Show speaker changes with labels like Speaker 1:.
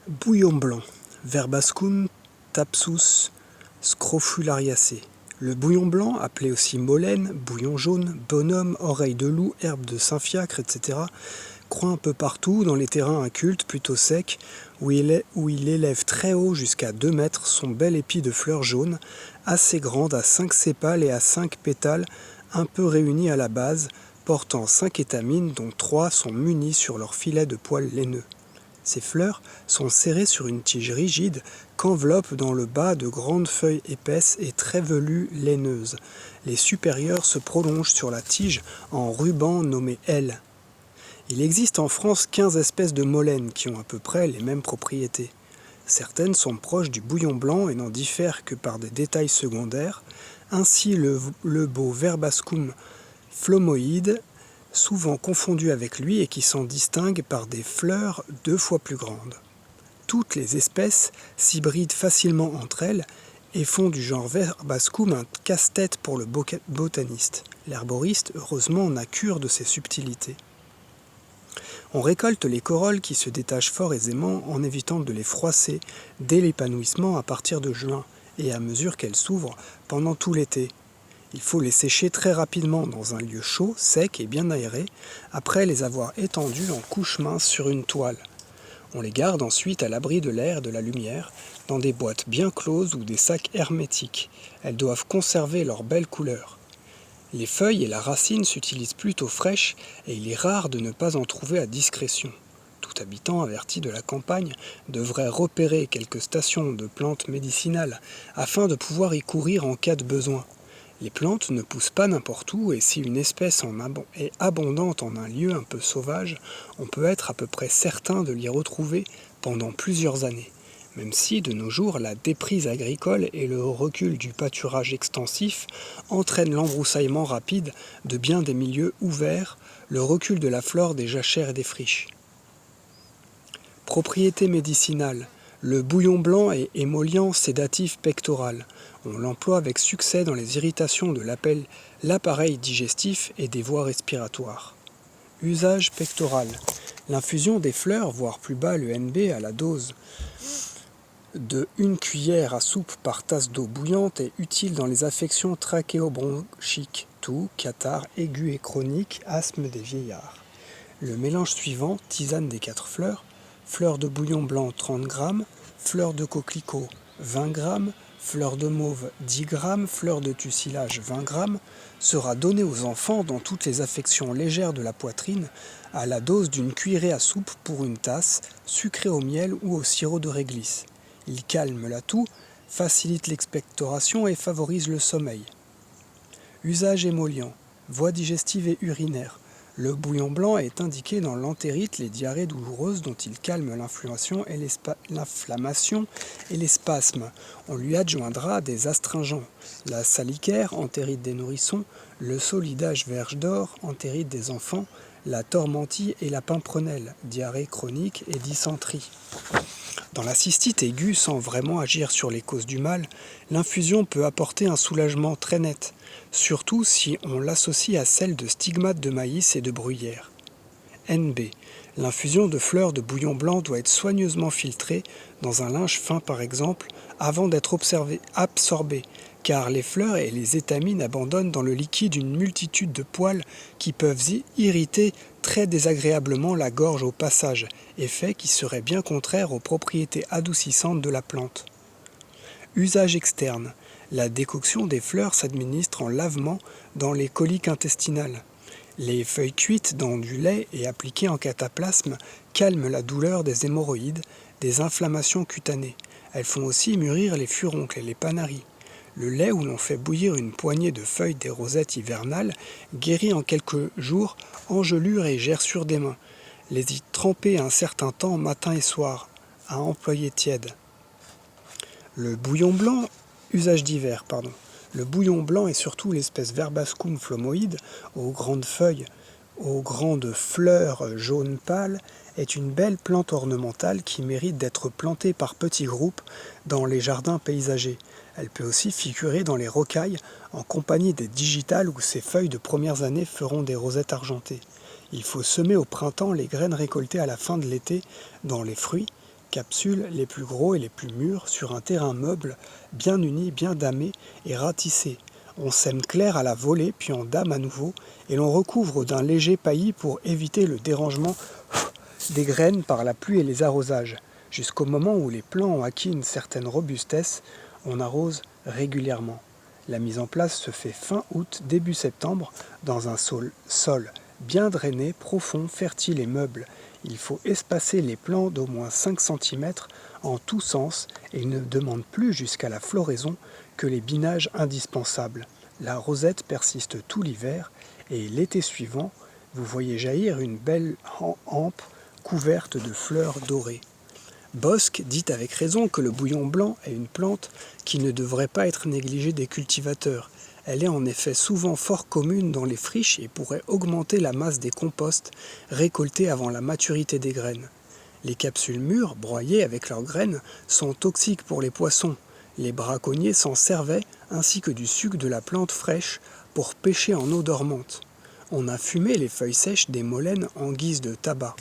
Speaker 1: Bouillon blanc, Verbascum thapsus scrofulariacea. Le bouillon blanc, appelé aussi molène, bouillon jaune, bonhomme, oreille de loup, herbe de Saint-Fiacre, etc., croît un peu partout dans les terrains incultes plutôt secs, où il élève très haut jusqu'à 2 mètres son bel épi de fleurs jaunes, assez grande à 5 sépales et à 5 pétales, un peu réunis à la base, portant 5 étamines dont 3 sont munies sur leur filet de poils laineux. Ces fleurs sont serrées sur une tige rigide qu'enveloppent dans le bas de grandes feuilles épaisses et très velues laineuses. Les supérieures se prolongent sur la tige en rubans nommés ailes. Il existe en France 15 espèces de molènes qui ont à peu près les mêmes propriétés. Certaines sont proches du bouillon blanc et n'en diffèrent que par des détails secondaires. Ainsi le beau Verbascum phlomoïde, souvent confondu avec lui et qui s'en distingue par des fleurs 2 fois plus grandes. Toutes les espèces s'hybrident facilement entre elles et font du genre Verbascum un casse-tête pour le botaniste. L'herboriste, heureusement, n'a cure de ces subtilités. On récolte les corolles qui se détachent fort aisément en évitant de les froisser dès l'épanouissement à partir de juin et à mesure qu'elles s'ouvrent pendant tout l'été. Il faut les sécher très rapidement dans un lieu chaud, sec et bien aéré, après les avoir étendues en couches minces sur une toile. On les garde ensuite à l'abri de l'air et de la lumière, dans des boîtes bien closes ou des sacs hermétiques. Elles doivent conserver leur belle couleur. Les feuilles et la racine s'utilisent plutôt fraîches et il est rare de ne pas en trouver à discrétion. Tout habitant averti de la campagne devrait repérer quelques stations de plantes médicinales afin de pouvoir y courir en cas de besoin. Les plantes ne poussent pas n'importe où et si une espèce est abondante en un lieu un peu sauvage, on peut être à peu près certain de l'y retrouver pendant plusieurs années. Même si, de nos jours, la déprise agricole et le recul du pâturage extensif entraînent l'embroussaillement rapide de bien des milieux ouverts, le recul de la flore des jachères et des friches. Propriété médicinale. Le bouillon blanc est émollient, sédatif, pectoral. On l'emploie avec succès dans les irritations de l'appareil digestif et des voies respiratoires. Usage pectoral. L'infusion des fleurs, voire plus bas le NB à la dose de 1 cuillère à soupe par tasse d'eau bouillante est utile dans les affections trachéobronchiques, toux, catarrhe aigu et chronique, asthme des vieillards. Le mélange suivant, tisane des 4 fleurs, fleurs de bouillon blanc 30 g, fleurs de coquelicot 20 g, fleurs de mauve 10 g, fleurs de tussilage 20 g, sera donné aux enfants dans toutes les affections légères de la poitrine à la dose d'une cuillerée à soupe pour une tasse, sucrée au miel ou au sirop de réglisse. Il calme la toux, facilite l'expectoration et favorise le sommeil. Usage émollient, voie digestive et urinaire. Le bouillon blanc est indiqué dans l'entérite, les diarrhées douloureuses dont il calme l'inflammation et les spasmes. On lui adjoindra des astringents, la salicaire, entérite des nourrissons, le solidage verge d'or, entérite des enfants, la tormentille et la pimprenelle, diarrhée chronique et dysenterie. Dans la cystite aiguë, sans vraiment agir sur les causes du mal, l'infusion peut apporter un soulagement très net, surtout si on l'associe à celle de stigmates de maïs et de bruyère. NB. L'infusion de fleurs de bouillon blanc doit être soigneusement filtrée, dans un linge fin par exemple, avant d'être absorbée, car les fleurs et les étamines abandonnent dans le liquide une multitude de poils qui peuvent irriter très désagréablement la gorge au passage, effet qui serait bien contraire aux propriétés adoucissantes de la plante. Usage externe. La décoction des fleurs s'administre en lavement dans les coliques intestinales. Les feuilles cuites dans du lait et appliquées en cataplasme calment la douleur des hémorroïdes, des inflammations cutanées. Elles font aussi mûrir les furoncles et les panaris. Le lait où l'on fait bouillir une poignée de feuilles des rosettes hivernales guérit en quelques jours engelures et gerçures des mains. Les y tremper un certain temps matin et soir, à employer tiède. Le bouillon blanc, usage divers, pardon. Le bouillon blanc est surtout l'espèce Verbascum phlomoïde, aux grandes feuilles, aux grandes fleurs jaune pâle, est une belle plante ornementale qui mérite d'être plantée par petits groupes dans les jardins paysagers. Elle peut aussi figurer dans les rocailles en compagnie des digitales où ses feuilles de premières années feront des rosettes argentées. Il faut semer au printemps les graines récoltées à la fin de l'été dans les fruits Capsules les plus gros et les plus mûrs sur un terrain meuble, bien uni, bien damé et ratissé. On sème clair à la volée, puis en dame à nouveau, et l'on recouvre d'un léger paillis pour éviter le dérangement des graines par la pluie et les arrosages. Jusqu'au moment où les plants ont acquis une certaine robustesse, on arrose régulièrement. La mise en place se fait fin août, début septembre, dans un sol bien drainé, profond, fertile et meuble. Il faut espacer les plants d'au moins 5 cm en tous sens et il ne demande plus jusqu'à la floraison que les binages indispensables. La rosette persiste tout l'hiver et l'été suivant, vous voyez jaillir une belle hampe couverte de fleurs dorées. Bosc dit avec raison que le bouillon blanc est une plante qui ne devrait pas être négligée des cultivateurs. Elle est en effet souvent fort commune dans les friches et pourrait augmenter la masse des composts récoltés avant la maturité des graines. Les capsules mûres, broyées avec leurs graines, sont toxiques pour les poissons. Les braconniers s'en servaient, ainsi que du suc de la plante fraîche, pour pêcher en eau dormante. On a fumé les feuilles sèches des molènes en guise de tabac.